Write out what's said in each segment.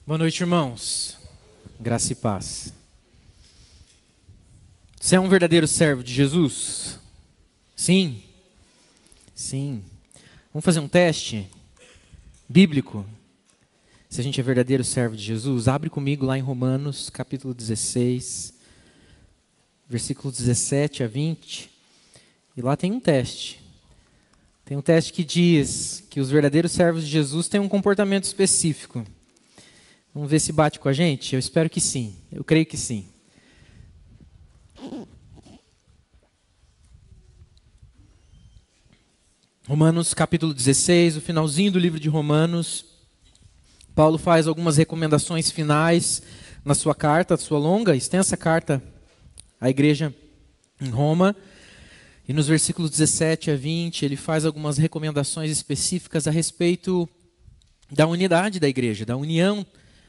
Boa noite, irmãos. Graça e paz. Você é um verdadeiro servo de Jesus? Sim? Sim. Vamos fazer um teste bíblico? Se a gente é verdadeiro servo de Jesus, abre comigo lá em Romanos, capítulo 16, versículos 17 a 20. E lá tem um teste. Tem um teste que diz que os verdadeiros servos de Jesus têm um comportamento específico. Vamos ver se bate com a gente? Eu espero que sim. Eu creio que sim. Romanos capítulo 16, o finalzinho do livro de Romanos. Paulo faz algumas recomendações finais na sua carta, sua longa, extensa carta à igreja em Roma. E nos versículos 17 a 20, ele faz algumas recomendações específicas a respeito da unidade da igreja, da união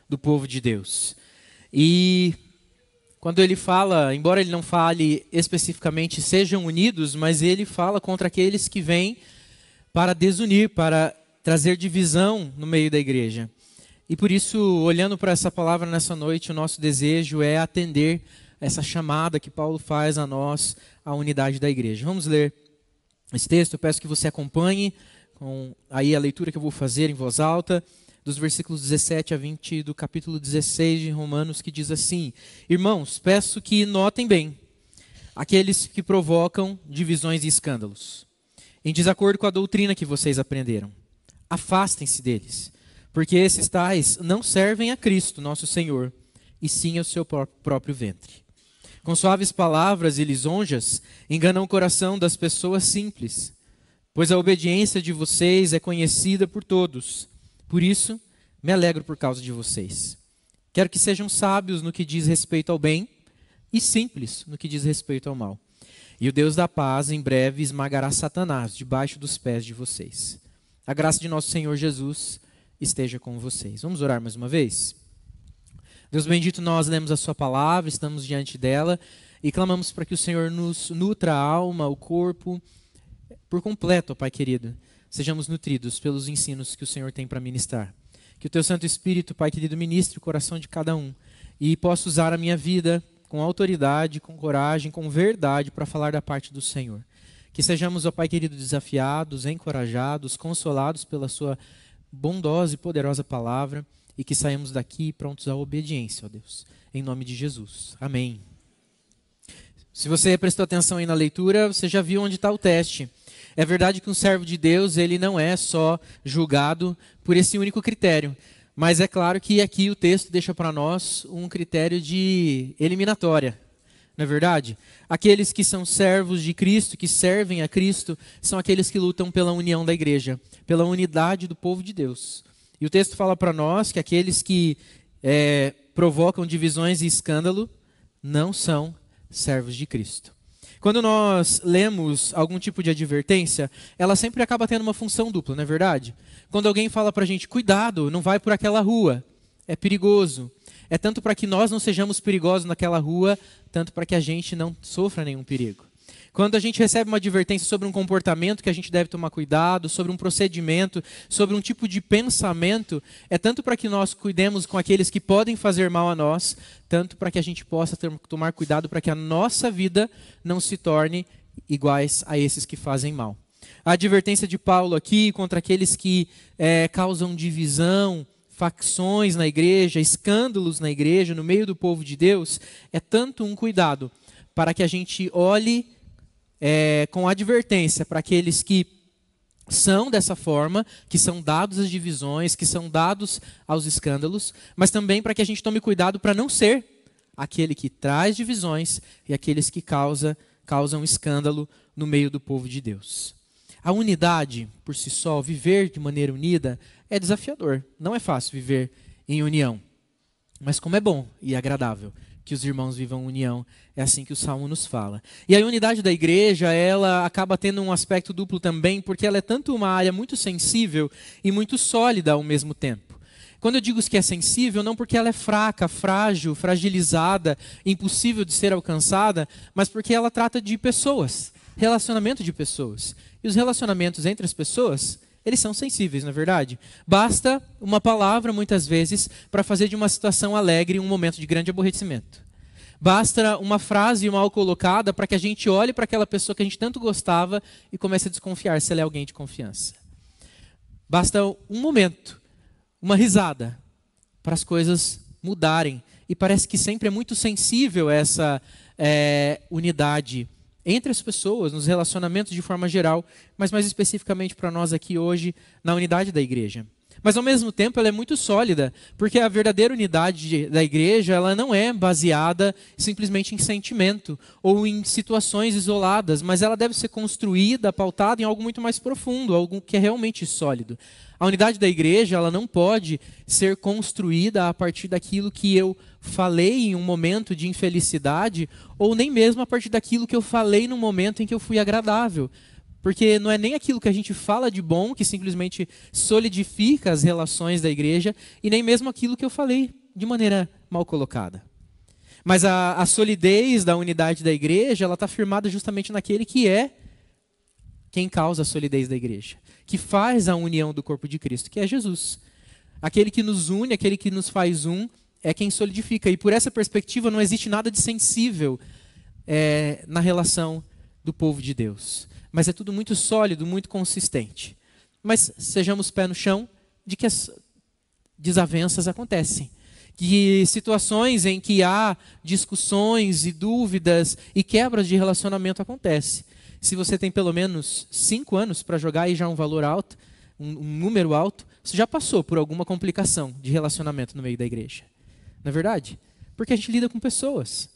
do povo de Deus. E quando ele fala, embora ele não fale especificamente sejam unidos, mas ele fala contra aqueles que vêm para desunir, para trazer divisão no meio da igreja. E por isso, olhando para essa palavra nessa noite, o nosso desejo é atender essa chamada que Paulo faz a nós, a unidade da igreja. Vamos ler esse texto, eu peço que você acompanhe com aí a leitura que eu vou fazer em voz alta, dos versículos 17 a 20 do capítulo 16 de Romanos, que diz assim: Irmãos, peço que notem bem aqueles que provocam divisões e escândalos, em desacordo com a doutrina que vocês aprenderam. Afastem-se deles, porque esses tais não servem a Cristo, nosso Senhor, e sim ao seu próprio ventre. Com suaves palavras e lisonjas, enganam o coração das pessoas simples, pois a obediência de vocês é conhecida por todos. Por isso, me alegro por causa de vocês. Quero que sejam sábios no que diz respeito ao bem e simples no que diz respeito ao mal. E o Deus da paz em breve esmagará Satanás debaixo dos pés de vocês. A graça de nosso Senhor Jesus esteja com vocês. Vamos orar mais uma vez? Deus bendito, nós lemos a sua palavra, estamos diante dela e clamamos para que o Senhor nos nutra a alma, o corpo, por completo, ó Pai querido. Sejamos nutridos pelos ensinos que o Senhor tem para ministrar. Que o Teu Santo Espírito, Pai querido, ministre o coração de cada um e possa usar a minha vida com autoridade, com coragem, com verdade para falar da parte do Senhor. Que sejamos, ó Pai querido, desafiados, encorajados, consolados pela Sua bondosa e poderosa palavra e que saímos daqui prontos à obediência, ó Deus. Em nome de Jesus. Amém. Se você prestou atenção aí na leitura, você já viu onde está o teste. É verdade que um servo de Deus, ele não é só julgado por esse único critério. Mas é claro que aqui o texto deixa para nós um critério de eliminatória. Não é verdade? Aqueles que são servos de Cristo, que servem a Cristo, são aqueles que lutam pela união da igreja, pela unidade do povo de Deus. E o texto fala para nós que aqueles que provocam divisões e escândalo não são servos de Cristo. Quando nós lemos algum tipo de advertência, ela sempre acaba tendo uma função dupla, não é verdade? Quando alguém fala para a gente, cuidado, não vai por aquela rua, é perigoso. É tanto para que nós não sejamos perigosos naquela rua, tanto para que a gente não sofra nenhum perigo. Quando a gente recebe uma advertência sobre um comportamento que a gente deve tomar cuidado, sobre um procedimento, sobre um tipo de pensamento, é tanto para que nós cuidemos com aqueles que podem fazer mal a nós, tanto para que a gente possa tomar cuidado para que a nossa vida não se torne iguais a esses que fazem mal. A advertência de Paulo aqui contra aqueles que causam divisão, facções na igreja, escândalos na igreja, no meio do povo de Deus, é tanto um cuidado para que a gente olhe com advertência para aqueles que são dessa forma, que são dados às divisões, que são dados aos escândalos, mas também para que a gente tome cuidado para não ser aquele que traz divisões e aqueles que causam escândalo no meio do povo de Deus. A unidade, por si só, viver de maneira unida, é desafiador. Não é fácil viver em união, mas como é bom e agradável que os irmãos vivam união, é assim que o Salmo nos fala. E a unidade da igreja, ela acaba tendo um aspecto duplo também, porque ela é tanto uma área muito sensível e muito sólida ao mesmo tempo. Quando eu digo que é sensível, não porque ela é fraca, frágil, fragilizada, impossível de ser alcançada, mas porque ela trata de pessoas, relacionamento de pessoas. E os relacionamentos entre as pessoas, eles são sensíveis, não é verdade? Basta uma palavra, muitas vezes, para fazer de uma situação alegre um momento de grande aborrecimento. Basta uma frase mal colocada para que a gente olhe para aquela pessoa que a gente tanto gostava e comece a desconfiar se ela é alguém de confiança. Basta um momento, uma risada, para as coisas mudarem. E parece que sempre é muito sensível essa unidade entre as pessoas, nos relacionamentos de forma geral, mas mais especificamente para nós aqui hoje, na unidade da igreja. Mas ao mesmo tempo ela é muito sólida, porque a verdadeira unidade da igreja ela não é baseada simplesmente em sentimento ou em situações isoladas, mas ela deve ser construída, pautada em algo muito mais profundo, algo que é realmente sólido. A unidade da igreja ela não pode ser construída a partir daquilo que eu falei em um momento de infelicidade, ou nem mesmo a partir daquilo que eu falei no momento em que eu fui agradável. Porque não é nem aquilo que a gente fala de bom que simplesmente solidifica as relações da igreja, e nem mesmo aquilo que eu falei de maneira mal colocada. Mas a solidez da unidade da igreja ela está firmada justamente naquele que é quem causa a solidez da igreja, que faz a união do corpo de Cristo, que é Jesus. Aquele que nos une, aquele que nos faz um, é quem solidifica. E por essa perspectiva não existe nada de sensível na relação do povo de Deus. Mas é tudo muito sólido, muito consistente. Mas sejamos pé no chão de que as desavenças acontecem. Que situações em que há discussões e dúvidas e quebras de relacionamento acontecem. Se você tem pelo menos 5 anos para jogar aí já um valor alto, um número alto, você já passou por alguma complicação de relacionamento no meio da igreja. Não é verdade? Porque a gente lida com pessoas.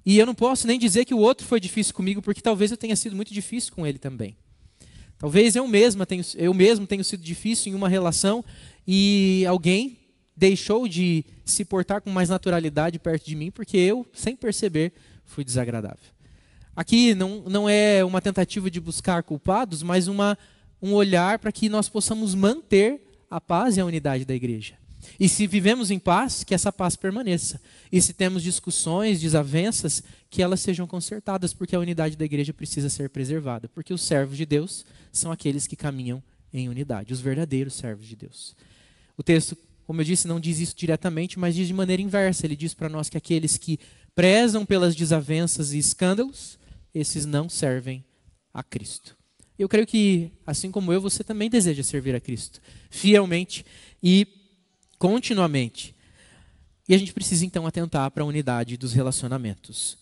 E eu não posso nem dizer que o outro foi difícil comigo, porque talvez eu tenha sido muito difícil com ele também. Talvez eu mesmo tenha sido difícil em uma relação e alguém deixou de se portar com mais naturalidade perto de mim, porque eu, sem perceber, fui desagradável. Aqui não é uma tentativa de buscar culpados, mas um olhar para que nós possamos manter a paz e a unidade da igreja. E se vivemos em paz, que essa paz permaneça. E se temos discussões, desavenças, que elas sejam consertadas, porque a unidade da igreja precisa ser preservada. Porque os servos de Deus são aqueles que caminham em unidade, os verdadeiros servos de Deus. O texto, como eu disse, não diz isso diretamente, mas diz de maneira inversa. Ele diz para nós que aqueles que prezam pelas desavenças e escândalos, esses não servem a Cristo. Eu creio que, assim como eu, você também deseja servir a Cristo, fielmente e continuamente. E a gente precisa então atentar para a unidade dos relacionamentos.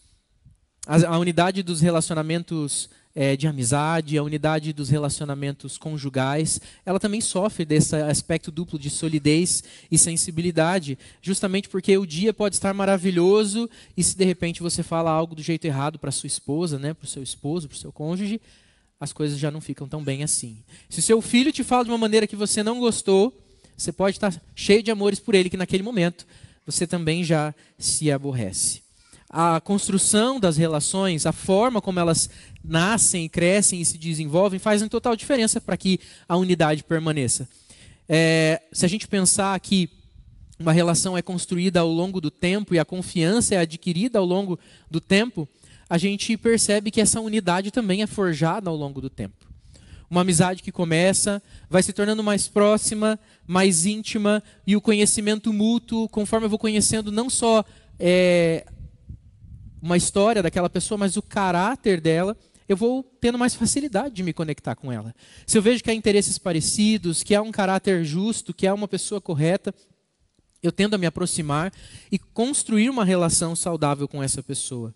A unidade dos relacionamentos de amizade, a unidade dos relacionamentos conjugais, ela também sofre desse aspecto duplo de solidez e sensibilidade, justamente porque o dia pode estar maravilhoso e se de repente você fala algo do jeito errado para sua esposa, né, para o seu esposo, para o seu cônjuge, as coisas já não ficam tão bem assim. Se o seu filho te fala de uma maneira que você não gostou, você pode estar cheio de amores por ele, que naquele momento você também já se aborrece. A construção das relações, a forma como elas nascem, crescem e se desenvolvem, fazem total diferença para que a unidade permaneça. Se a gente pensar que uma relação é construída ao longo do tempo e a confiança é adquirida ao longo do tempo, a gente percebe que essa unidade também é forjada ao longo do tempo. Uma amizade que começa, vai se tornando mais próxima, mais íntima, e o conhecimento mútuo, conforme eu vou conhecendo não só uma história daquela pessoa, mas o caráter dela, eu vou tendo mais facilidade de me conectar com ela. Se eu vejo que há interesses parecidos, que há um caráter justo, que há uma pessoa correta, eu tendo a me aproximar e construir uma relação saudável com essa pessoa.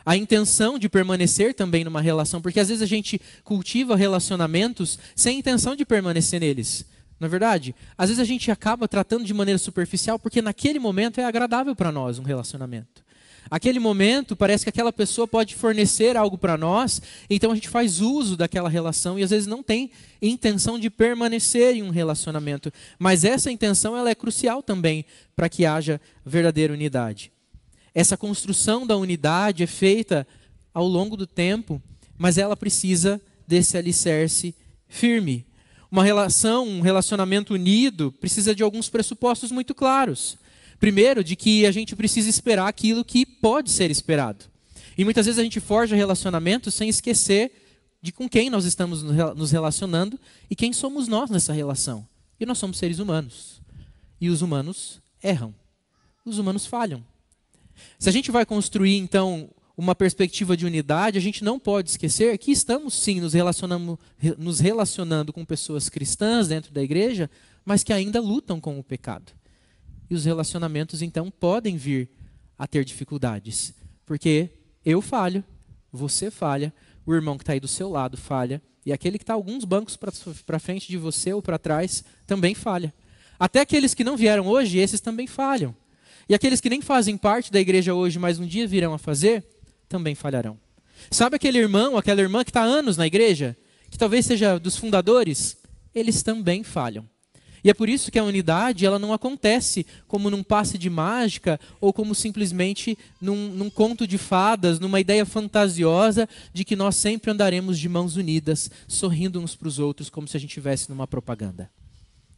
A intenção de permanecer também numa relação, porque às vezes a gente cultiva relacionamentos sem intenção de permanecer neles. Não é verdade? Às vezes a gente acaba tratando de maneira superficial porque naquele momento é agradável para nós um relacionamento. Aquele momento parece que aquela pessoa pode fornecer algo para nós, então a gente faz uso daquela relação e às vezes não tem intenção de permanecer em um relacionamento. Mas essa intenção ela é crucial também para que haja verdadeira unidade. Essa construção da unidade é feita ao longo do tempo, mas ela precisa desse alicerce firme. Uma relação, um relacionamento unido precisa de alguns pressupostos muito claros. Primeiro, de que a gente precisa esperar aquilo que pode ser esperado. E muitas vezes a gente forja relacionamentos sem esquecer de com quem nós estamos nos relacionando e quem somos nós nessa relação. E nós somos seres humanos. E os humanos erram. Os humanos falham. Se a gente vai construir, então, uma perspectiva de unidade, a gente não pode esquecer que estamos, sim, nos relacionando com pessoas cristãs dentro da igreja, mas que ainda lutam com o pecado. E os relacionamentos, então, podem vir a ter dificuldades. Porque eu falho, você falha, o irmão que está aí do seu lado falha, e aquele que está alguns bancos para frente de você ou para trás também falha. Até aqueles que não vieram hoje, esses também falham. E aqueles que nem fazem parte da igreja hoje, mas um dia virão a fazer, também falharão. Sabe aquele irmão, aquela irmã que está há anos na igreja, que talvez seja dos fundadores? Eles também falham. E é por isso que a unidade ela não acontece como num passe de mágica ou como simplesmente num conto de fadas, numa ideia fantasiosa de que nós sempre andaremos de mãos unidas, sorrindo uns para os outros como se a gente estivesse numa propaganda.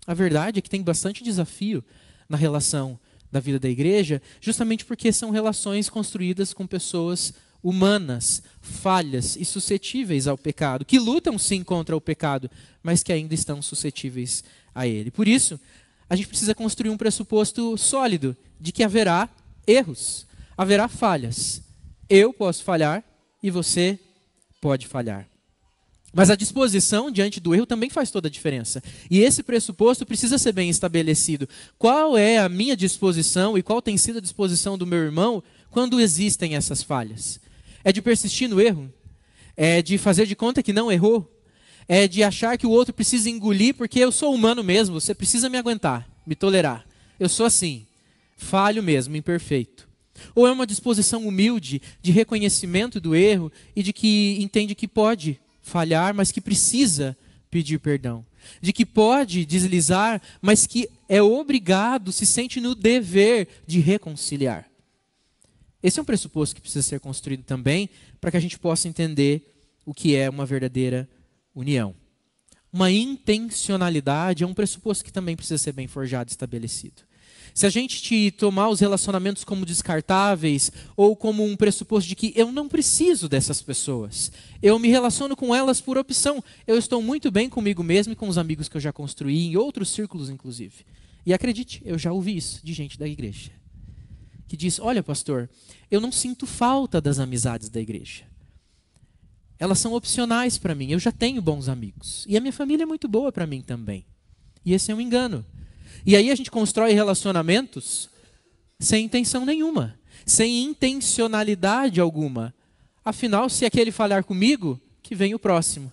A verdade é que tem bastante desafio na relação da vida da igreja, justamente porque são relações construídas com pessoas humanas, falhas e suscetíveis ao pecado, que lutam sim contra o pecado, mas que ainda estão suscetíveis a ele. Por isso, a gente precisa construir um pressuposto sólido de que haverá erros, haverá falhas. Eu posso falhar e você pode falhar. Mas a disposição diante do erro também faz toda a diferença. E esse pressuposto precisa ser bem estabelecido. Qual é a minha disposição e qual tem sido a disposição do meu irmão quando existem essas falhas? É de persistir no erro? É de fazer de conta que não errou? É de achar que o outro precisa engolir porque eu sou humano mesmo, você precisa me aguentar, me tolerar. Eu sou assim, falho mesmo, imperfeito. Ou é uma disposição humilde de reconhecimento do erro e de que entende que pode falhar, mas que precisa pedir perdão. De que pode deslizar, mas que é obrigado, se sente no dever de reconciliar. Esse é um pressuposto que precisa ser construído também para que a gente possa entender o que é uma verdadeira união. Uma intencionalidade é um pressuposto que também precisa ser bem forjado e estabelecido. Se a gente tomar os relacionamentos como descartáveis ou como um pressuposto de que eu não preciso dessas pessoas, eu me relaciono com elas por opção, eu estou muito bem comigo mesmo e com os amigos que eu já construí, em outros círculos inclusive. E acredite, eu já ouvi isso de gente da igreja, que diz, olha pastor, eu não sinto falta das amizades da igreja. Elas são opcionais para mim, eu já tenho bons amigos. E a minha família é muito boa para mim também. E esse é um engano. E aí a gente constrói relacionamentos sem intenção nenhuma, sem intencionalidade alguma. Afinal, se aquele falhar comigo, que vem o próximo.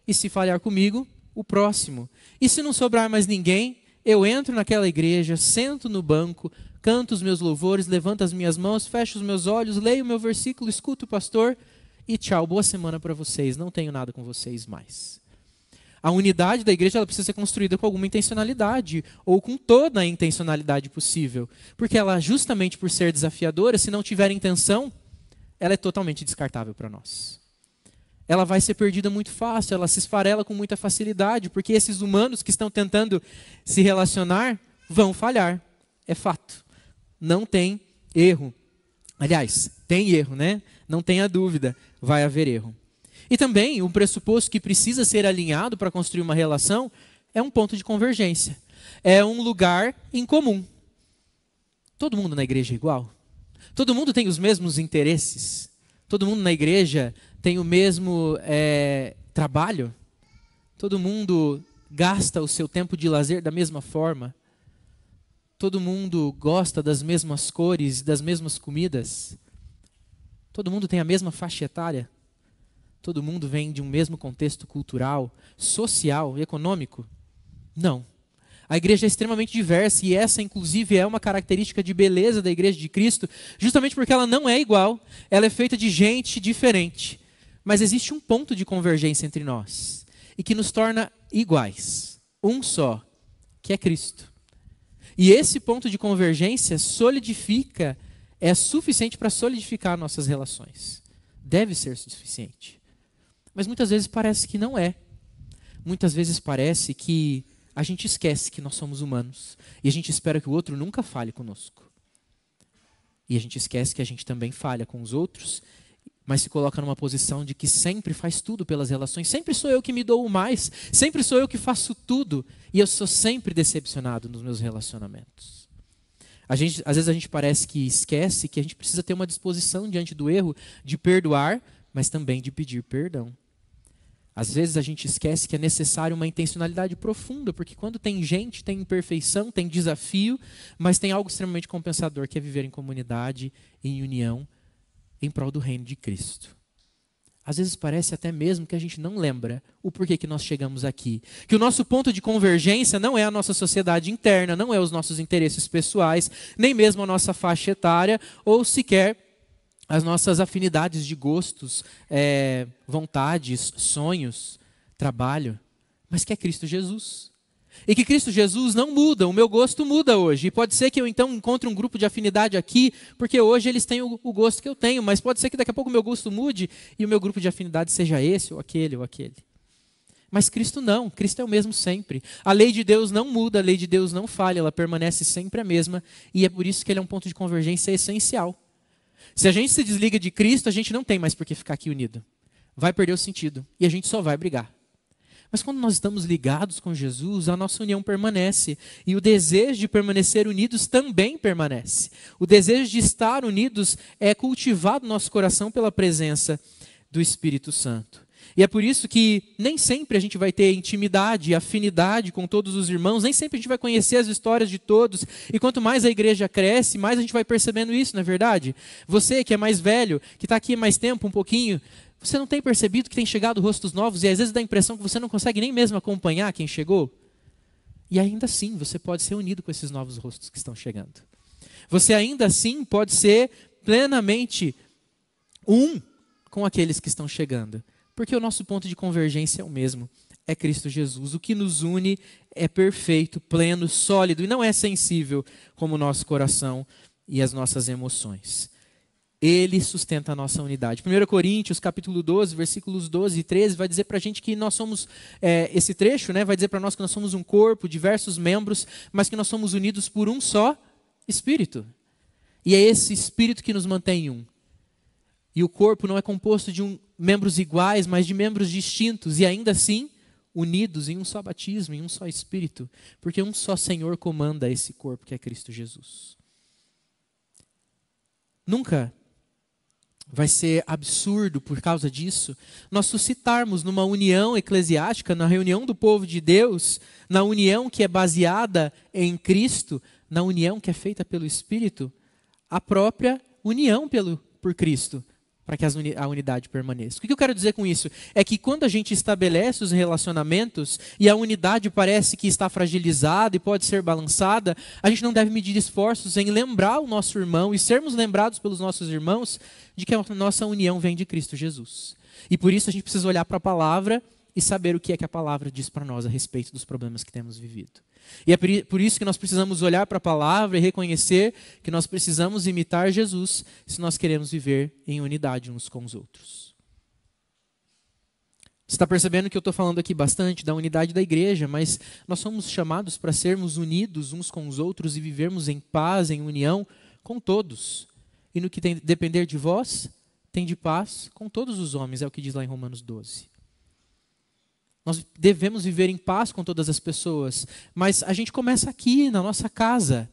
E se falhar comigo, o próximo. E se não sobrar mais ninguém, eu entro naquela igreja, sento no banco, canto os meus louvores, levanto as minhas mãos, fecho os meus olhos, leio o meu versículo, escuto o pastor e tchau, boa semana para vocês, não tenho nada com vocês mais. A unidade da igreja ela precisa ser construída com alguma intencionalidade, ou com toda a intencionalidade possível. Porque ela, justamente por ser desafiadora, se não tiver intenção, ela é totalmente descartável para nós. Ela vai ser perdida muito fácil, ela se esfarela com muita facilidade, porque esses humanos que estão tentando se relacionar vão falhar. É fato. Não tem erro. Aliás, tem erro, né? Não tenha dúvida, vai haver erro. E também, um pressuposto que precisa ser alinhado para construir uma relação é um ponto de convergência. É um lugar em comum. Todo mundo na igreja é igual? Todo mundo tem os mesmos interesses? Todo mundo na igreja tem o mesmo trabalho? Todo mundo gasta o seu tempo de lazer da mesma forma? Todo mundo gosta das mesmas cores, das mesmas comidas? Todo mundo tem a mesma faixa etária? Todo mundo vem de um mesmo contexto cultural, social e econômico? Não. A igreja é extremamente diversa e essa, inclusive, é uma característica de beleza da igreja de Cristo, justamente porque ela não é igual, ela é feita de gente diferente. Mas existe um ponto de convergência entre nós e que nos torna iguais. Um só, que é Cristo. E esse ponto de convergência solidifica, é suficiente para solidificar nossas relações. Deve ser suficiente. Mas muitas vezes parece que não é. Muitas vezes parece que a gente esquece que nós somos humanos. E a gente espera que o outro nunca falhe conosco. E a gente esquece que a gente também falha com os outros. mas se coloca numa posição de que sempre faz tudo pelas relações. Sempre sou eu que me dou o mais, sempre sou eu que faço tudo, e eu sou sempre decepcionado nos meus relacionamentos. Às vezes a gente parece que esquece que a gente precisa ter uma disposição diante do erro de perdoar, mas também de pedir perdão. Às vezes a gente esquece que é necessário uma intencionalidade profunda, porque quando tem gente, tem imperfeição, tem desafio, mas tem algo extremamente compensador, que é viver em comunidade, em união, em prol do reino de Cristo. Às vezes parece até mesmo que a gente não lembra o porquê que nós chegamos aqui. Que o nosso ponto de convergência não é a nossa sociedade interna, não é os nossos interesses pessoais, nem mesmo a nossa faixa etária, ou sequer as nossas afinidades de gostos, vontades, sonhos, trabalho, mas que é Cristo Jesus. E que Cristo Jesus não muda, o meu gosto muda hoje. E pode ser que eu então encontre um grupo de afinidade aqui, porque hoje eles têm o gosto que eu tenho, mas pode ser que daqui a pouco o meu gosto mude e o meu grupo de afinidade seja esse, ou aquele, ou aquele. Mas Cristo não, Cristo é o mesmo sempre. A lei de Deus não muda, a lei de Deus não falha, ela permanece sempre a mesma, e é por isso que ele é um ponto de convergência essencial. Se a gente se desliga de Cristo, a gente não tem mais por que ficar aqui unido. Vai perder o sentido, e a gente só vai brigar. Mas quando nós estamos ligados com Jesus, a nossa união permanece. E o desejo de permanecer unidos também permanece. O desejo de estar unidos é cultivado no nosso coração pela presença do Espírito Santo. E é por isso que nem sempre a gente vai ter intimidade e afinidade com todos os irmãos, nem sempre a gente vai conhecer as histórias de todos. E quanto mais a igreja cresce, mais a gente vai percebendo isso, não é verdade? Você que é mais velho, que está aqui há mais tempo, um pouquinho, você não tem percebido que tem chegado rostos novos e às vezes dá a impressão que você não consegue nem mesmo acompanhar quem chegou? E ainda assim você pode ser unido com esses novos rostos que estão chegando. Você ainda assim pode ser plenamente um com aqueles que estão chegando. Porque o nosso ponto de convergência é o mesmo, é Cristo Jesus. O que nos une é perfeito, pleno, sólido e não é sensível como o nosso coração e as nossas emoções. Ele sustenta a nossa unidade. 1 Coríntios, capítulo 12, versículos 12 e 13, vai dizer para a gente que nós somos, esse trecho, vai dizer para nós que nós somos um corpo, diversos membros, mas que nós somos unidos por um só Espírito. E é esse Espírito que nos mantém um. E o corpo não é composto de membros iguais, mas de membros distintos, e ainda assim unidos em um só batismo, em um só Espírito, porque um só Senhor comanda esse corpo que é Cristo Jesus. Nunca vai ser absurdo, por causa disso, nós suscitarmos numa união eclesiástica, na reunião do povo de Deus, na união que é baseada em Cristo, na união que é feita pelo Espírito, a própria união por Cristo, para que a unidade permaneça. O que eu quero dizer com isso? É que quando a gente estabelece os relacionamentos e a unidade parece que está fragilizada e pode ser balançada, a gente não deve medir esforços em lembrar o nosso irmão e sermos lembrados pelos nossos irmãos de que a nossa união vem de Cristo Jesus. E por isso a gente precisa olhar para a palavra e saber o que é que a palavra diz para nós a respeito dos problemas que temos vivido. E é por isso que nós precisamos olhar para a palavra e reconhecer que nós precisamos imitar Jesus se nós queremos viver em unidade uns com os outros. Você está percebendo que eu estou falando aqui bastante da unidade da igreja, mas nós somos chamados para sermos unidos uns com os outros e vivermos em paz, em união com todos. E no que depender de vós, tem de paz com todos os homens, é o que diz lá em Romanos 12. Nós devemos viver em paz com todas as pessoas, mas a gente começa aqui, na nossa casa,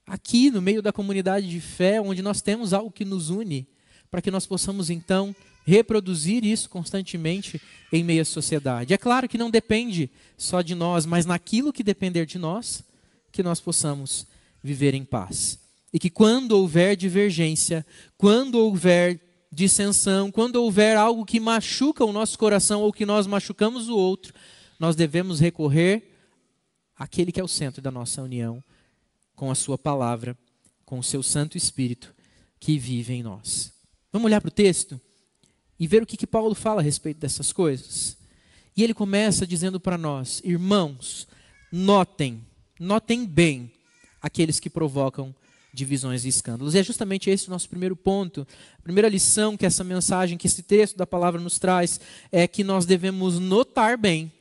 aqui no meio da comunidade de fé, onde nós temos algo que nos une, para que nós possamos então reproduzir isso constantemente em meio à sociedade. É claro que não depende só de nós, mas naquilo que depender de nós, que nós possamos viver em paz. E que quando houver divergência, quando houver dissensão, quando houver algo que machuca o nosso coração ou que nós machucamos o outro, nós devemos recorrer àquele que é o centro da nossa união, com a sua palavra, com o seu Santo Espírito que vive em nós. Vamos olhar para o texto e ver o que Paulo fala a respeito dessas coisas. E ele começa dizendo para nós: irmãos, notem bem aqueles que provocam divisões e escândalos. E é justamente esse o nosso primeiro ponto. A primeira lição que essa mensagem, que esse texto da palavra nos traz, é que nós devemos notar bem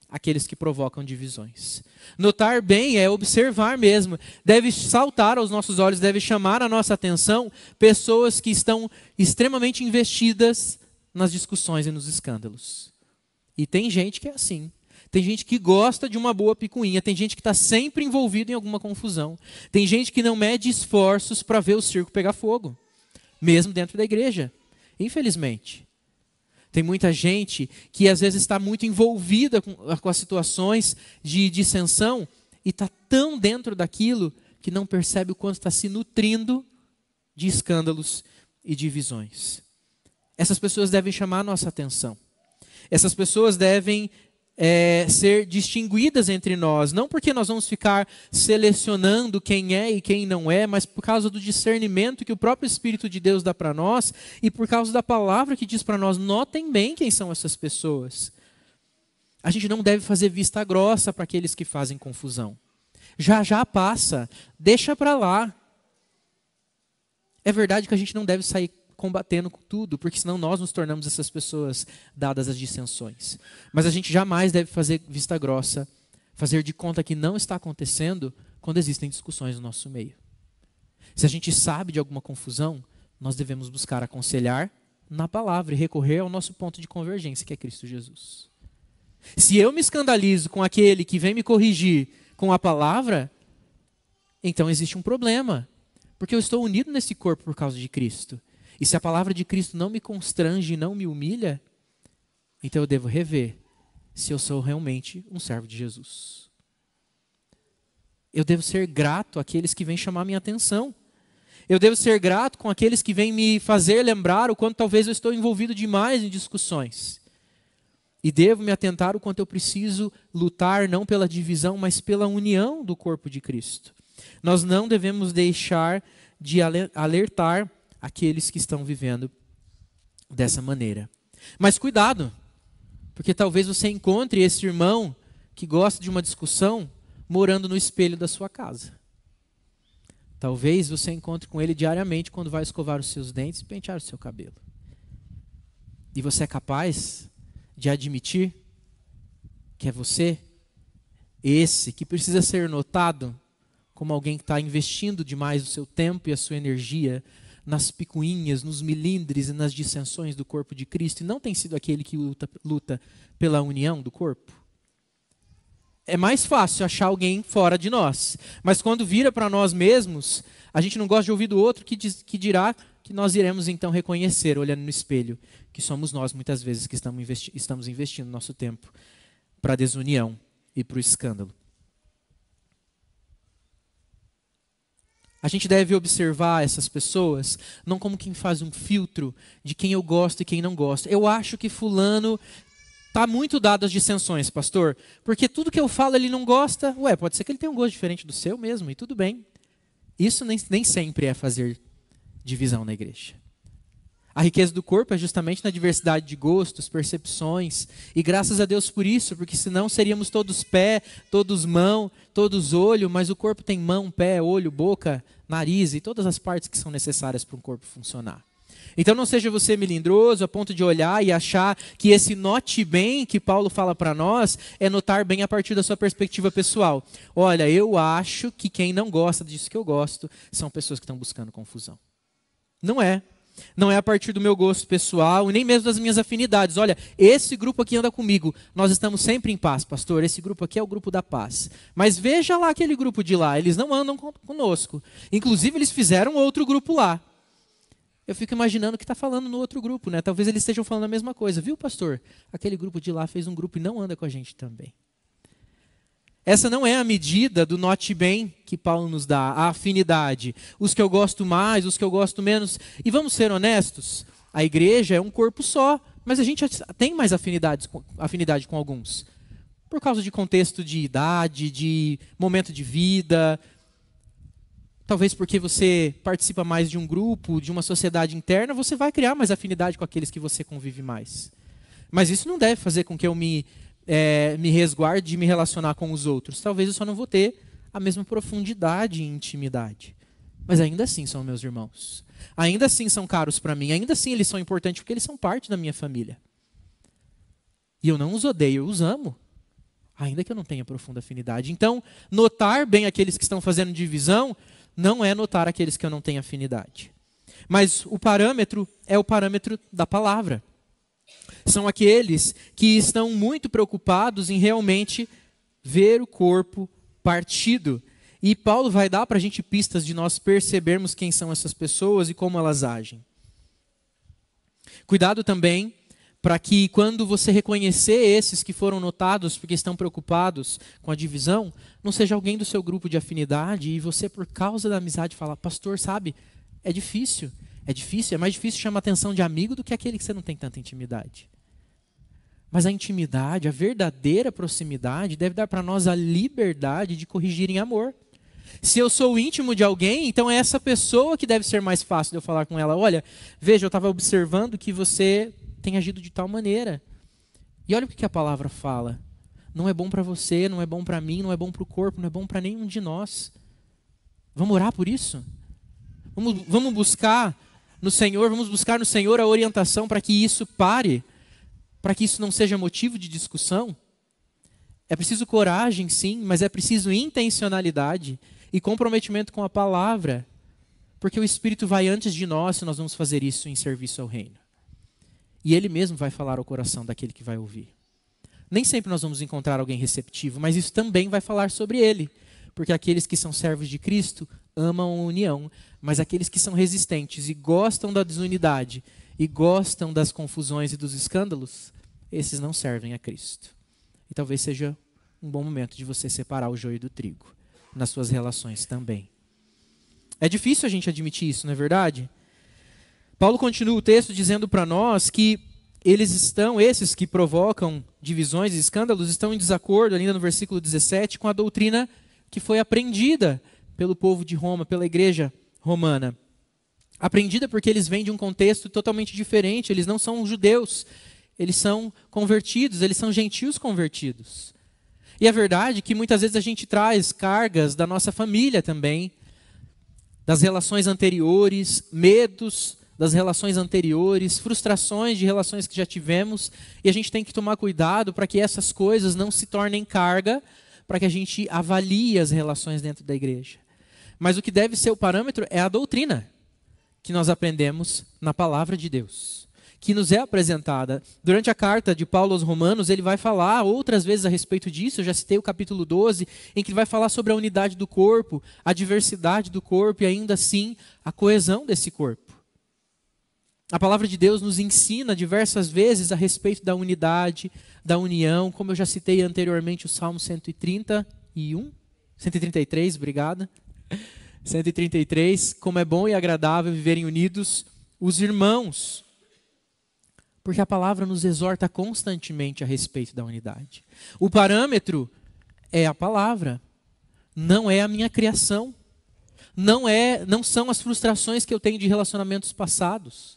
aqueles que provocam divisões. Notar bem é observar mesmo. Deve saltar aos nossos olhos, deve chamar a nossa atenção pessoas que estão extremamente investidas nas discussões e nos escândalos. E tem gente que é assim. Tem gente que gosta de uma boa picuinha. Tem gente que está sempre envolvido em alguma confusão. Tem gente que não mede esforços para ver o circo pegar fogo, mesmo dentro da igreja. Infelizmente. Tem muita gente que às vezes está muito envolvida com as situações de dissensão e está tão dentro daquilo que não percebe o quanto está se nutrindo de escândalos e divisões. Essas pessoas devem chamar a nossa atenção. Essas pessoas devem ser distinguidas entre nós, não porque nós vamos ficar selecionando quem é e quem não é, mas por causa do discernimento que o próprio Espírito de Deus dá para nós e por causa da palavra que diz para nós. Notem bem quem são essas pessoas. A gente não deve fazer vista grossa para aqueles que fazem confusão. Já passa, deixa para lá. É verdade que a gente não deve sair combatendo com tudo, porque senão nós nos tornamos essas pessoas dadas às dissensões. Mas a gente jamais deve fazer vista grossa, fazer de conta que não está acontecendo quando existem discussões no nosso meio. Se a gente sabe de alguma confusão, nós devemos buscar aconselhar na palavra e recorrer ao nosso ponto de convergência, que é Cristo Jesus. Se eu me escandalizo com aquele que vem me corrigir com a palavra, então existe um problema, porque eu estou unido nesse corpo por causa de Cristo. E se a palavra de Cristo não me constrange e não me humilha, então eu devo rever se eu sou realmente um servo de Jesus. Eu devo ser grato àqueles que vêm chamar minha atenção. Eu devo ser grato com aqueles que vêm me fazer lembrar o quanto talvez eu estou envolvido demais em discussões. E devo me atentar o quanto eu preciso lutar não pela divisão, mas pela união do corpo de Cristo. Nós não devemos deixar de alertar aqueles que estão vivendo dessa maneira. Mas cuidado, porque talvez você encontre esse irmão que gosta de uma discussão morando no espelho da sua casa. Talvez você encontre com ele diariamente quando vai escovar os seus dentes e pentear o seu cabelo. E você é capaz de admitir que é você, esse que precisa ser notado como alguém que está investindo demais o seu tempo e a sua energia nas picuinhas, nos milindres e nas dissensões do corpo de Cristo, e não tem sido aquele que luta pela união do corpo? É mais fácil achar alguém fora de nós, mas quando vira para nós mesmos, a gente não gosta de ouvir do outro que dirá que nós iremos então reconhecer, olhando no espelho, que somos nós muitas vezes que estamos investindo nosso tempo para a desunião e para o escândalo. A gente deve observar essas pessoas não como quem faz um filtro de quem eu gosto e quem não gosta. Eu acho que fulano está muito dado às dissensões, pastor, porque tudo que eu falo ele não gosta. Pode ser que ele tenha um gosto diferente do seu mesmo, e tudo bem. Isso nem sempre é fazer divisão na igreja. A riqueza do corpo é justamente na diversidade de gostos, percepções, e graças a Deus por isso, porque senão seríamos todos pé, todos mão, todos olho, mas o corpo tem mão, pé, olho, boca, nariz e todas as partes que são necessárias para um corpo funcionar. Então não seja você melindroso a ponto de olhar e achar que esse note bem que Paulo fala para nós é notar bem a partir da sua perspectiva pessoal. Olha, eu acho que quem não gosta disso que eu gosto são pessoas que estão buscando confusão. Não é. Não é a partir do meu gosto pessoal e nem mesmo das minhas afinidades. Olha, esse grupo aqui anda comigo. Nós estamos sempre em paz, pastor. Esse grupo aqui é o grupo da paz. Mas veja lá aquele grupo de lá. Eles não andam conosco. Inclusive, eles fizeram outro grupo lá. Eu fico imaginando o que está falando no outro grupo, né? Talvez eles estejam falando a mesma coisa. Viu, pastor? Aquele grupo de lá fez um grupo e não anda com a gente também. Essa não é a medida do note bem que Paulo nos dá, a afinidade. Os que eu gosto mais, os que eu gosto menos. E vamos ser honestos, a igreja é um corpo só, mas a gente tem mais afinidade com alguns. Por causa de contexto de idade, de momento de vida. Talvez porque você participa mais de um grupo, de uma sociedade interna, você vai criar mais afinidade com aqueles que você convive mais. Mas isso não deve fazer com que eu me resguarde de me relacionar com os outros. Talvez eu só não vou ter a mesma profundidade e intimidade. Mas ainda assim são meus irmãos. Ainda assim são caros para mim. Ainda assim eles são importantes porque eles são parte da minha família. E eu não os odeio, eu os amo. ainda que eu não tenha profunda afinidade. Então, notar bem aqueles que estão fazendo divisão não é notar aqueles que eu não tenho afinidade. Mas o parâmetro é o parâmetro da palavra. São aqueles que estão muito preocupados em realmente ver o corpo partido. E Paulo vai dar para a gente pistas de nós percebermos quem são essas pessoas e como elas agem. Cuidado também para que quando você reconhecer esses que foram notados porque estão preocupados com a divisão, não seja alguém do seu grupo de afinidade e você, por causa da amizade, fala: pastor, sabe, é difícil, é mais difícil chamar a atenção de amigo do que aquele que você não tem tanta intimidade. Mas a intimidade, a verdadeira proximidade, deve dar para nós a liberdade de corrigir em amor. Se eu sou íntimo de alguém, então é essa pessoa que deve ser mais fácil de eu falar com ela. Olha, veja, eu estava observando que você tem agido de tal maneira. E olha o que a palavra fala. Não é bom para você, não é bom para mim, não é bom para o corpo, não é bom para nenhum de nós. Vamos orar por isso? Vamos buscar no Senhor a orientação para que isso pare, para que isso não seja motivo de discussão. É preciso coragem, sim, mas é preciso intencionalidade e comprometimento com a palavra, porque o Espírito vai antes de nós se nós vamos fazer isso em serviço ao reino. E Ele mesmo vai falar ao coração daquele que vai ouvir. Nem sempre nós vamos encontrar alguém receptivo, mas isso também vai falar sobre Ele, porque aqueles que são servos de Cristo amam a união, mas aqueles que são resistentes e gostam da desunidade e gostam das confusões e dos escândalos, esses não servem a Cristo. E talvez seja um bom momento de você separar o joio do trigo nas suas relações também. É difícil a gente admitir isso, não é verdade? Paulo continua o texto dizendo para nós que esses que provocam divisões e escândalos, estão em desacordo, ainda no versículo 17, com a doutrina que foi aprendida pelo povo de Roma, pela igreja romana. Aprendida porque eles vêm de um contexto totalmente diferente, eles não são judeus, eles são convertidos, eles são gentios convertidos. E é verdade que muitas vezes a gente traz cargas da nossa família também, das relações anteriores, medos das relações anteriores, frustrações de relações que já tivemos, e a gente tem que tomar cuidado para que essas coisas não se tornem carga, para que a gente avalie as relações dentro da igreja. Mas o que deve ser o parâmetro é a doutrina que nós aprendemos na palavra de Deus, que nos é apresentada. Durante a carta de Paulo aos Romanos, ele vai falar outras vezes a respeito disso. Eu já citei o capítulo 12, em que ele vai falar sobre a unidade do corpo, a diversidade do corpo e ainda assim a coesão desse corpo. A palavra de Deus nos ensina diversas vezes a respeito da unidade, da união, como eu já citei anteriormente o Salmo 133, obrigada. 133, como é bom e agradável viverem unidos os irmãos. Porque a palavra nos exorta constantemente a respeito da unidade. O parâmetro é a palavra, não é a minha criação, não são as frustrações que eu tenho de relacionamentos passados,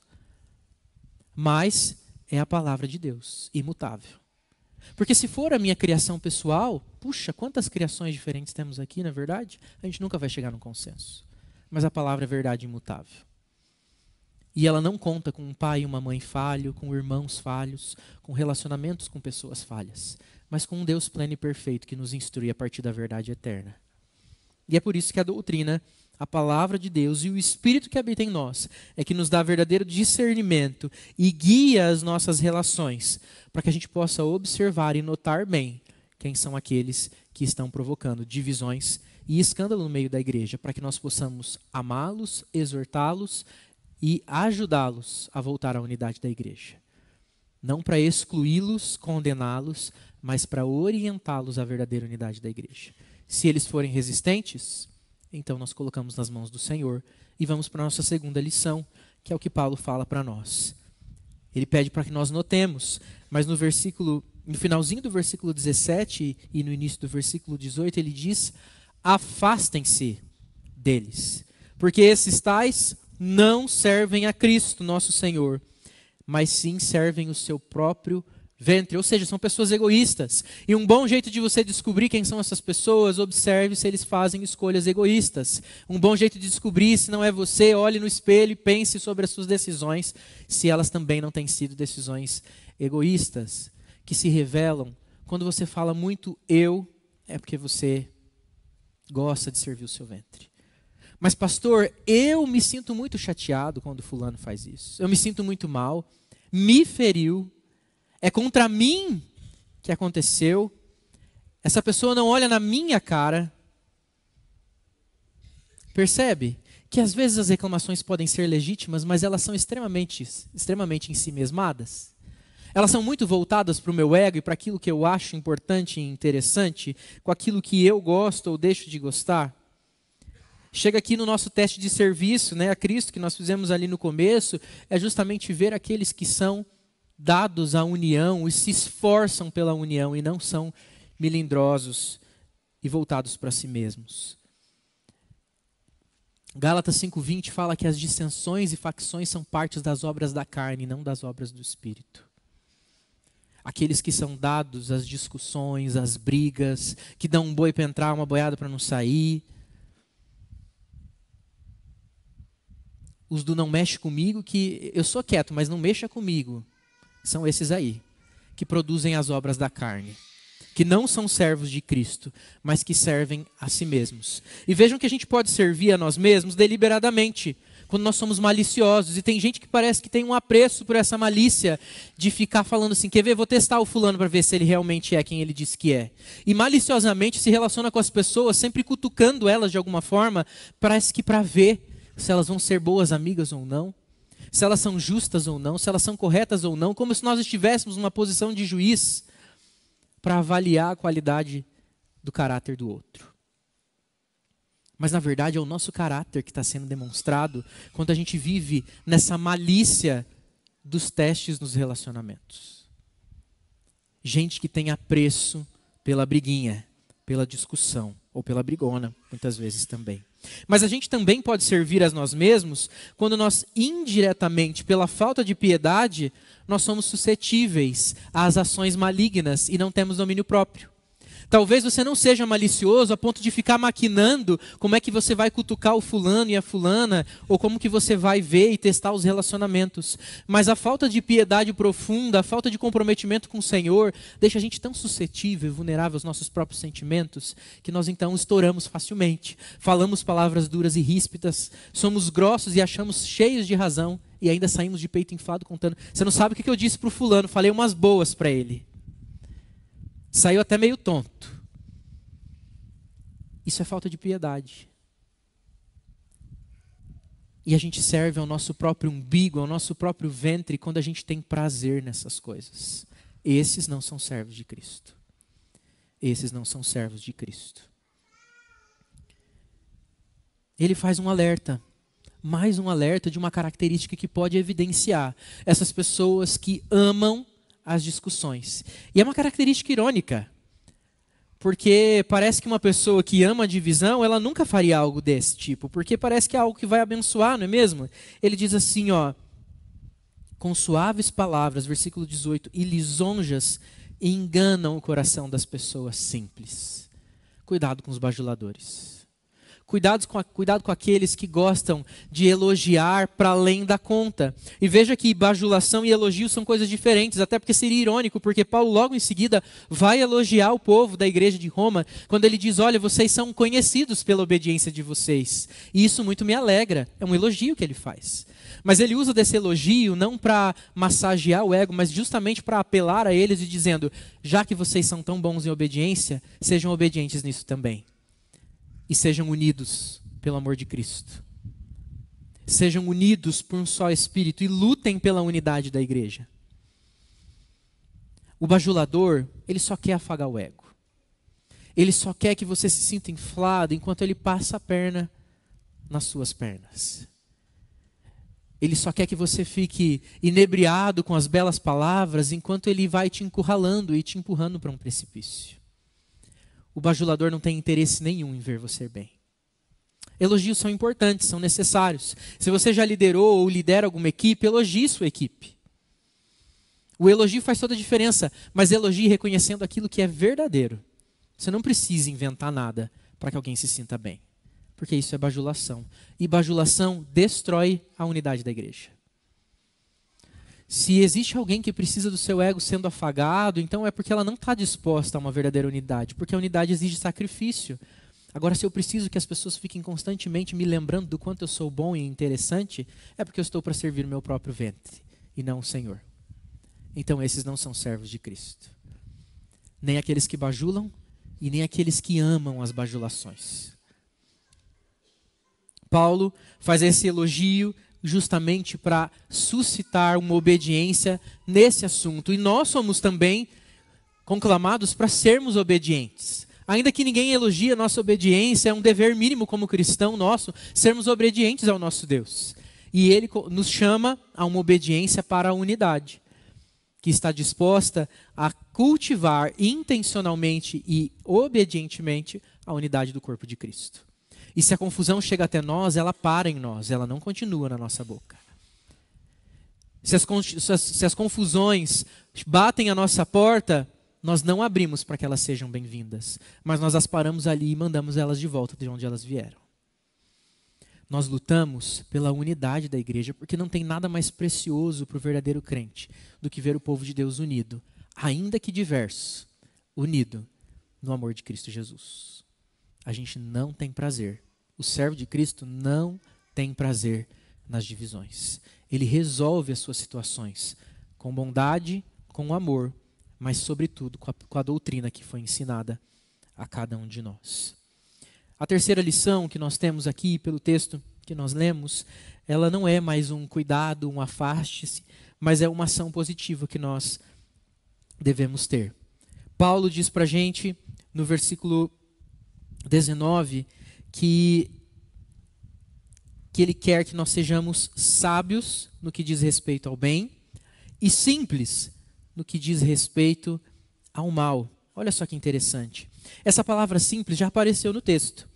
mas é a palavra de Deus, imutável. Porque se for a minha criação pessoal, puxa, quantas criações diferentes temos aqui, não é verdade? A gente nunca vai chegar num consenso. Mas a palavra é verdade imutável. E ela não conta com um pai e uma mãe falho, com irmãos falhos, com relacionamentos com pessoas falhas, mas com um Deus pleno e perfeito que nos instrui a partir da verdade eterna. E é por isso que a doutrina, a palavra de Deus e o Espírito que habita em nós é que nos dá verdadeiro discernimento e guia as nossas relações, para que a gente possa observar e notar bem quem são aqueles que estão provocando divisões e escândalo no meio da igreja, para que nós possamos amá-los, exortá-los e ajudá-los a voltar à unidade da igreja. Não para excluí-los, condená-los, mas para orientá-los à verdadeira unidade da igreja. Se eles forem resistentes, então nós colocamos nas mãos do Senhor e vamos para a nossa segunda lição, que é o que Paulo fala para nós. Ele pede para que nós notemos, mas no finalzinho do versículo 17 e no início do versículo 18, ele diz: afastem-se deles, porque esses tais não servem a Cristo, nosso Senhor, mas sim servem o seu próprio ventre, ou seja, são pessoas egoístas. E um bom jeito de você descobrir quem são essas pessoas, observe se eles fazem escolhas egoístas. Um bom jeito de descobrir se não é você, olhe no espelho e pense sobre as suas decisões, se elas também não têm sido decisões egoístas, que se revelam Quando você fala muito eu, é porque você gosta de servir o seu ventre. Mas pastor, eu me sinto muito chateado quando fulano faz isso. Eu me sinto muito mal, me feriu, é contra mim que aconteceu. Essa pessoa não olha na minha cara. Percebe que às vezes as reclamações podem ser legítimas, mas elas são extremamente ensimesmadas. Elas são muito voltadas para o meu ego e para aquilo que eu acho importante e interessante, com aquilo que eu gosto ou deixo de gostar. Chega aqui no nosso teste de serviço, né, a Cristo, que nós fizemos ali no começo, é justamente ver aqueles que são dados à união e se esforçam pela união e não são melindrosos e voltados para si mesmos. Gálatas 5:20 fala que as dissensões e facções são partes das obras da carne, não das obras do Espírito. Aqueles que são dados às discussões, às brigas, que dão um boi para entrar, uma boiada para não sair. Os do não mexe comigo, que eu sou quieto, mas não mexa comigo. São esses aí, que produzem as obras da carne. Que não são servos de Cristo, mas que servem a si mesmos. E vejam que a gente pode servir a nós mesmos deliberadamente, quando nós somos maliciosos. E tem gente que parece que tem um apreço por essa malícia, de ficar falando assim, quer ver, vou testar o fulano para ver se ele realmente é quem ele diz que é. E maliciosamente se relaciona com as pessoas, sempre cutucando elas de alguma forma, parece que para ver se elas vão ser boas amigas ou não, se elas são justas ou não, se elas são corretas ou não, como se nós estivéssemos numa posição de juiz para avaliar a qualidade do caráter do outro. Mas na verdade é o nosso caráter que está sendo demonstrado quando a gente vive nessa malícia dos testes nos relacionamentos. Gente que tem apreço pela briguinha, pela discussão, ou pela brigona, muitas vezes também. Mas a gente também pode servir a nós mesmos quando nós, indiretamente, pela falta de piedade, nós somos suscetíveis às ações malignas e não temos domínio próprio. Talvez você não seja malicioso a ponto de ficar maquinando como é que você vai cutucar o fulano e a fulana, ou como que você vai ver e testar os relacionamentos. Mas a falta de piedade profunda, a falta de comprometimento com o Senhor, deixa a gente tão suscetível e vulnerável aos nossos próprios sentimentos, que nós então estouramos facilmente. Falamos palavras duras e ríspidas, somos grossos e achamos cheios de razão, e ainda saímos de peito inflado contando. Você não sabe o que eu disse para o fulano, falei umas boas para ele. Saiu até meio tonto. Isso é falta de piedade. E a gente serve ao nosso próprio umbigo, ao nosso próprio ventre, quando a gente tem prazer nessas coisas. Esses não são servos de Cristo. Esses não são servos de Cristo. Ele faz um alerta. Mais um alerta de uma característica que pode evidenciar essas pessoas que amam as discussões. E é uma característica irônica, porque parece que uma pessoa que ama a divisão, ela nunca faria algo desse tipo, porque parece que é algo que vai abençoar, não é mesmo? Ele diz assim, ó, com suaves palavras, versículo 18, e lisonjas enganam o coração das pessoas simples. Cuidado com os bajuladores. Cuidado com aqueles que gostam de elogiar para além da conta. E veja que bajulação e elogio são coisas diferentes, até porque seria irônico, porque Paulo logo em seguida vai elogiar o povo da igreja de Roma, quando ele diz, olha, vocês são conhecidos pela obediência de vocês. E isso muito me alegra, é um elogio que ele faz. Mas ele usa desse elogio não para massagear o ego, mas justamente para apelar a eles e dizendo, já que vocês são tão bons em obediência, sejam obedientes nisso também. E sejam unidos pelo amor de Cristo. Sejam unidos por um só Espírito e lutem pela unidade da igreja. O bajulador, ele só quer afagar o ego. Ele só quer que você se sinta inflado enquanto ele passa a perna nas suas pernas. Ele só quer que você fique inebriado com as belas palavras enquanto ele vai te encurralando e te empurrando para um precipício. O bajulador não tem interesse nenhum em ver você bem. Elogios são importantes, são necessários. Se você já liderou ou lidera alguma equipe, elogie sua equipe. O elogio faz toda a diferença, mas elogie reconhecendo aquilo que é verdadeiro. Você não precisa inventar nada para que alguém se sinta bem, porque isso é bajulação. E bajulação destrói a unidade da igreja. Se existe alguém que precisa do seu ego sendo afagado, então é porque ela não está disposta a uma verdadeira unidade, porque a unidade exige sacrifício. Agora, se eu preciso que as pessoas fiquem constantemente me lembrando do quanto eu sou bom e interessante, é porque eu estou para servir o meu próprio ventre e não o Senhor. Então esses não são servos de Cristo. Nem aqueles que bajulam e nem aqueles que amam as bajulações. Paulo faz esse elogio justamente para suscitar uma obediência nesse assunto. E nós somos também conclamados para sermos obedientes. Ainda que ninguém elogie a nossa obediência, é um dever mínimo como cristão nosso sermos obedientes ao nosso Deus. E Ele nos chama a uma obediência para a unidade, que está disposta a cultivar intencionalmente e obedientemente a unidade do corpo de Cristo. E se a confusão chega até nós, ela para em nós, ela não continua na nossa boca. Se as confusões batem à nossa porta, nós não abrimos para que elas sejam bem-vindas, mas nós as paramos ali e mandamos elas de volta de onde elas vieram. Nós lutamos pela unidade da igreja, porque não tem nada mais precioso para o verdadeiro crente do que ver o povo de Deus unido, ainda que diverso, unido no amor de Cristo Jesus. A gente não tem prazer. O servo de Cristo não tem prazer nas divisões. Ele resolve as suas situações com bondade, com amor, mas sobretudo com a doutrina que foi ensinada a cada um de nós. A terceira lição que nós temos aqui pelo texto que nós lemos, ela não é mais um cuidado, um afaste-se, mas é uma ação positiva que nós devemos ter. Paulo diz para a gente no versículo 19 que ele quer que nós sejamos sábios no que diz respeito ao bem e simples no que diz respeito ao mal. Olha só que interessante. Essa palavra simples já apareceu no texto.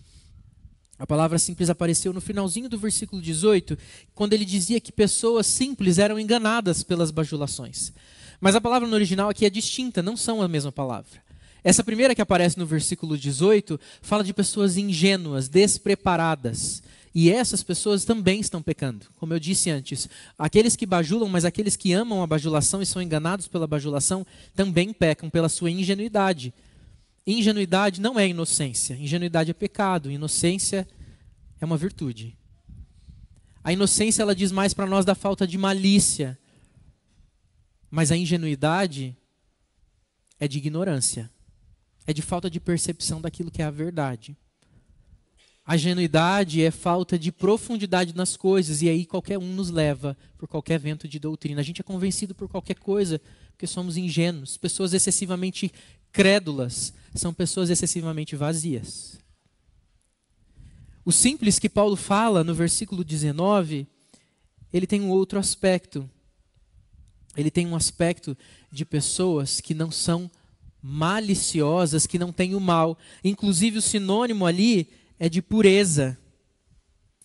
A palavra simples apareceu no finalzinho do versículo 18, quando ele dizia que pessoas simples eram enganadas pelas bajulações. Mas a palavra no original aqui é distinta, não são a mesma palavra. Essa primeira que aparece no versículo 18 fala de pessoas ingênuas, despreparadas. E essas pessoas também estão pecando. Como eu disse antes, aqueles que bajulam, mas aqueles que amam a bajulação e são enganados pela bajulação, também pecam pela sua ingenuidade. Ingenuidade não é inocência. Ingenuidade é pecado. Inocência é uma virtude. A inocência ela diz mais para nós da falta de malícia. Mas a ingenuidade é de ignorância. É de falta de percepção daquilo que é a verdade. A ingenuidade é falta de profundidade nas coisas, e aí qualquer um nos leva por qualquer vento de doutrina. A gente é convencido por qualquer coisa, porque somos ingênuos. Pessoas excessivamente crédulas são pessoas excessivamente vazias. O simples que Paulo fala no versículo 19, ele tem um outro aspecto. Ele tem um aspecto de pessoas que não são maliciosas, que não têm o mal. Inclusive o sinônimo ali é de pureza.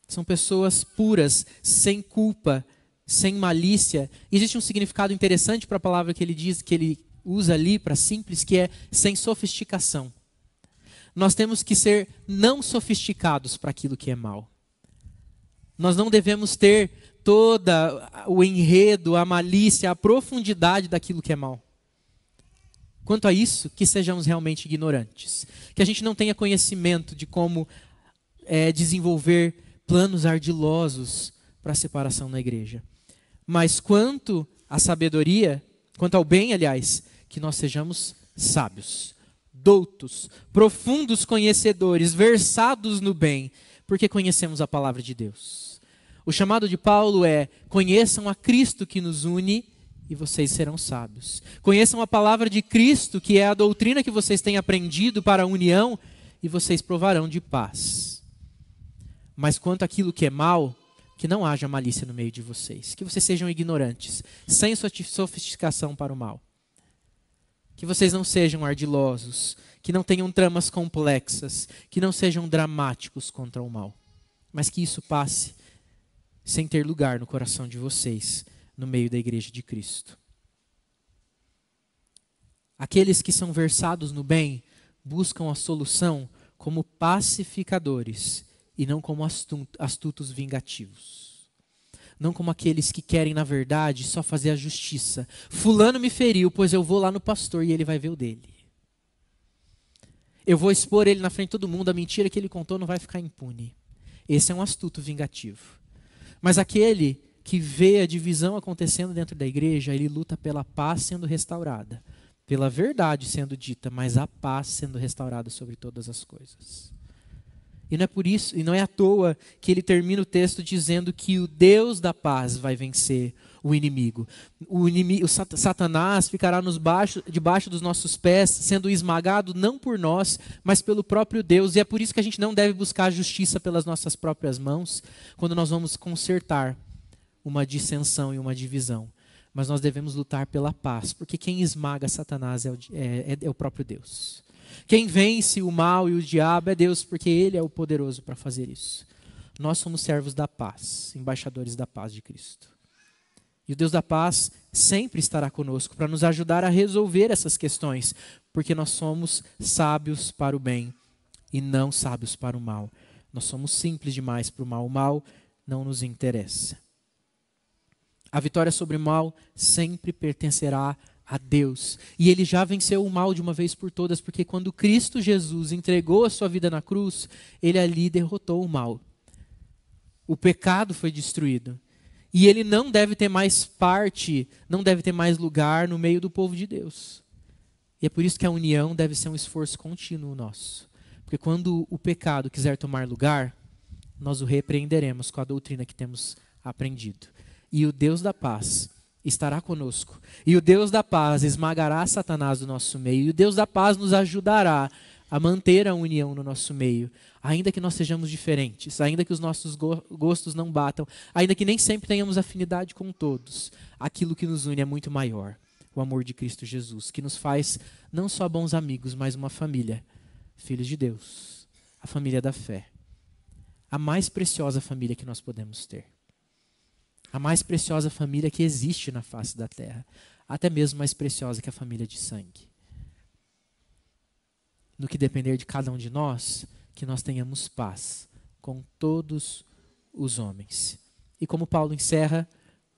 São pessoas puras, sem culpa, sem malícia. E existe um significado interessante para a palavra que ele diz, que ele usa ali para simples, que é sem sofisticação. Nós temos que ser não sofisticados para aquilo que é mal. Nós não devemos ter todo o enredo, a malícia, a profundidade daquilo que é mal. Quanto a isso, que sejamos realmente ignorantes. Que a gente não tenha conhecimento de como desenvolver planos ardilosos para a separação na igreja. Mas quanto à sabedoria, quanto ao bem, aliás, que nós sejamos sábios, doutos, profundos conhecedores, versados no bem, porque conhecemos a palavra de Deus. O chamado de Paulo é: conheçam a Cristo que nos une e vocês serão sábios. Conheçam a palavra de Cristo, que é a doutrina que vocês têm aprendido para a união, e vocês provarão de paz. Mas quanto àquilo que é mal, que não haja malícia no meio de vocês. Que vocês sejam ignorantes, sem sofisticação para o mal. Que vocês não sejam ardilosos, que não tenham tramas complexas, que não sejam dramáticos contra o mal. Mas que isso passe sem ter lugar no coração de vocês, no meio da igreja de Cristo. Aqueles que são versados no bem buscam a solução como pacificadores e não como astutos vingativos. não como aqueles que querem, na verdade, só fazer a justiça. Fulano me feriu, pois eu vou lá no pastor e ele vai ver o dele. Eu vou expor ele na frente de todo mundo, a mentira que ele contou não vai ficar impune. Esse é um astuto vingativo. Mas aquele que vê a divisão acontecendo dentro da igreja, ele luta pela paz sendo restaurada, pela verdade sendo dita, mas a paz sendo restaurada sobre todas as coisas. E não é por isso, e não é à toa que ele termina o texto dizendo que o Deus da paz vai vencer o inimigo. O Satanás ficará debaixo dos nossos pés, sendo esmagado não por nós, mas pelo próprio Deus. E é por isso que a gente não deve buscar a justiça pelas nossas próprias mãos, quando nós vamos consertar uma dissensão e uma divisão. Mas nós devemos lutar pela paz, porque quem esmaga Satanás é o próprio Deus. Quem vence o mal e o diabo é Deus, porque Ele é o poderoso para fazer isso. Nós somos servos da paz, embaixadores da paz de Cristo. E o Deus da paz sempre estará conosco para nos ajudar a resolver essas questões, porque nós somos sábios para o bem e não sábios para o mal. Nós somos simples demais para o mal. O mal não nos interessa. A vitória sobre o mal sempre pertencerá a Deus. E Ele já venceu o mal de uma vez por todas, porque quando Cristo Jesus entregou a sua vida na cruz, Ele ali derrotou o mal. O pecado foi destruído. E Ele não deve ter mais parte, não deve ter mais lugar no meio do povo de Deus. E é por isso que a união deve ser um esforço contínuo nosso. Porque quando o pecado quiser tomar lugar, nós o repreenderemos com a doutrina que temos aprendido. E o Deus da paz estará conosco. E o Deus da paz esmagará Satanás do nosso meio. E o Deus da paz nos ajudará a manter a união no nosso meio. Ainda que nós sejamos diferentes, ainda que os nossos gostos não batam, ainda que nem sempre tenhamos afinidade com todos, aquilo que nos une é muito maior. O amor de Cristo Jesus, que nos faz não só bons amigos, mas uma família. Filhos de Deus. A família da fé. A mais preciosa família que nós podemos ter. A mais preciosa família que existe na face da terra. Até mesmo mais preciosa que a família de sangue. No que depender de cada um de nós, que nós tenhamos paz com todos os homens. E como Paulo encerra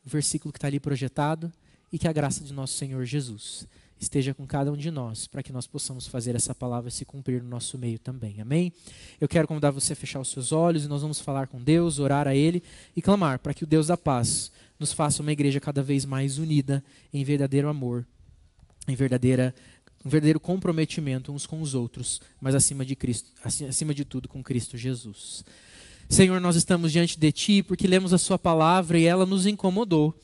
o versículo que está ali projetado, e que a graça de nosso Senhor Jesus esteja com cada um de nós, para que nós possamos fazer essa palavra se cumprir no nosso meio também. Amém? Eu quero convidar você a fechar os seus olhos e nós vamos falar com Deus, orar a Ele e clamar para que o Deus da paz nos faça uma igreja cada vez mais unida em verdadeiro amor, em um verdadeiro comprometimento uns com os outros, mas acima de tudo com Cristo Jesus. Senhor, nós estamos diante de Ti porque lemos a Sua palavra e ela nos incomodou.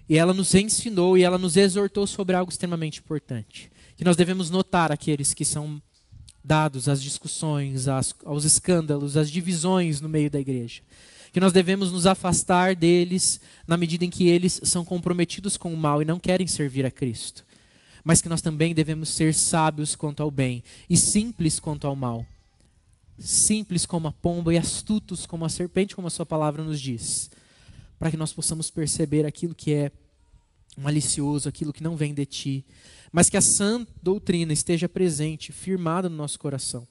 E ela nos ensinou e ela nos exortou sobre algo extremamente importante. Que nós devemos notar aqueles que são dados às discussões, aos escândalos, às divisões no meio da igreja. Que nós devemos nos afastar deles na medida em que eles são comprometidos com o mal e não querem servir a Cristo. Mas que nós também devemos ser sábios quanto ao bem e simples quanto ao mal. Simples como a pomba e astutos como a serpente, como a Sua palavra nos diz. Para que nós possamos perceber aquilo que é malicioso, aquilo que não vem de Ti, mas que a sã doutrina esteja presente, firmada no nosso coração.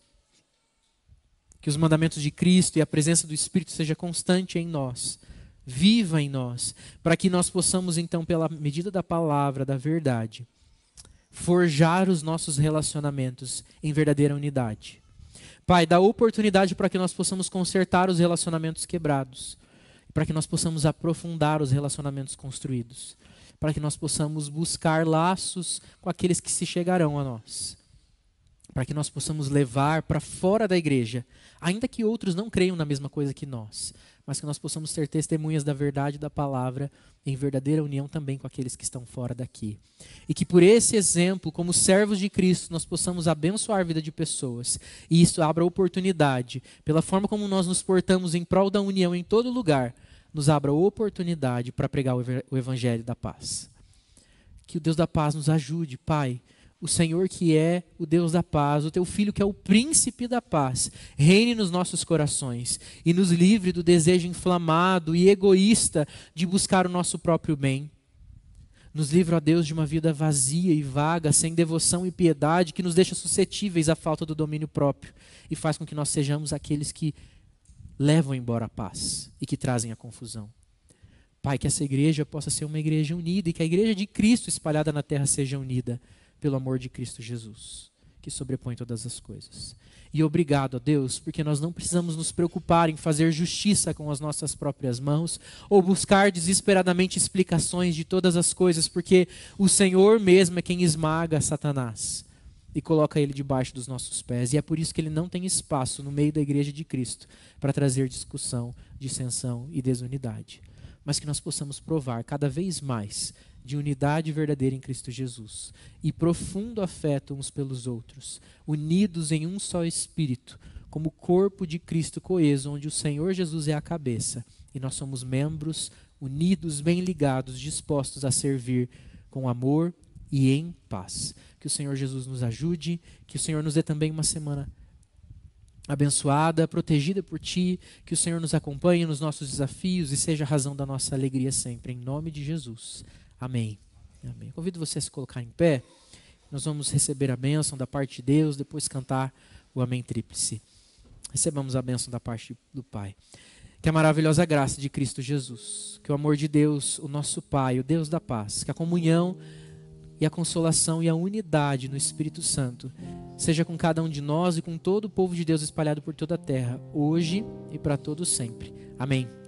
Que os mandamentos de Cristo e a presença do Espírito seja constante em nós, viva em nós, para que nós possamos então, pela medida da palavra, da verdade, forjar os nossos relacionamentos em verdadeira unidade. Pai, dá oportunidade para que nós possamos consertar os relacionamentos quebrados, para que nós possamos aprofundar os relacionamentos construídos, para que nós possamos buscar laços com aqueles que se chegarão a nós, para que nós possamos levar para fora da igreja, ainda que outros não creiam na mesma coisa que nós, mas que nós possamos ser testemunhas da verdade da palavra em verdadeira união também com aqueles que estão fora daqui. E que por esse exemplo, como servos de Cristo, nós possamos abençoar a vida de pessoas. E isso abra oportunidade, pela forma como nós nos portamos em prol da união em todo lugar, nos abra oportunidade para pregar o Evangelho da paz. Que o Deus da paz nos ajude, Pai. O Senhor que é o Deus da paz, o Teu Filho que é o príncipe da paz, reine nos nossos corações e nos livre do desejo inflamado e egoísta de buscar o nosso próprio bem. Nos livre, ó Deus, de uma vida vazia e vaga, sem devoção e piedade, que nos deixa suscetíveis à falta do domínio próprio e faz com que nós sejamos aqueles que levam embora a paz e que trazem a confusão. Pai, que essa igreja possa ser uma igreja unida e que a igreja de Cristo espalhada na terra seja unida pelo amor de Cristo Jesus, que sobrepõe todas as coisas. E obrigado a Deus, porque nós não precisamos nos preocupar em fazer justiça com as nossas próprias mãos ou buscar desesperadamente explicações de todas as coisas, porque o Senhor mesmo é quem esmaga Satanás e coloca ele debaixo dos nossos pés. E é por isso que ele não tem espaço no meio da igreja de Cristo para trazer discussão, dissensão e desunidade. Mas que nós possamos provar cada vez mais de unidade verdadeira em Cristo Jesus e profundo afeto uns pelos outros, unidos em um só Espírito, como corpo de Cristo coeso, onde o Senhor Jesus é a cabeça e nós somos membros unidos, bem ligados, dispostos a servir com amor e em paz. Que o Senhor Jesus nos ajude, que o Senhor nos dê também uma semana abençoada, protegida por Ti, que o Senhor nos acompanhe nos nossos desafios e seja a razão da nossa alegria sempre, em nome de Jesus. Amém. Amém. Convido você a se colocar em pé, nós vamos receber a bênção da parte de Deus, depois cantar o Amém Tríplice. Recebamos a bênção da parte do Pai. Que a maravilhosa graça de Cristo Jesus, que o amor de Deus, o nosso Pai, o Deus da paz, que a comunhão e a consolação e a unidade no Espírito Santo seja com cada um de nós e com todo o povo de Deus espalhado por toda a terra, hoje e para todo sempre. Amém.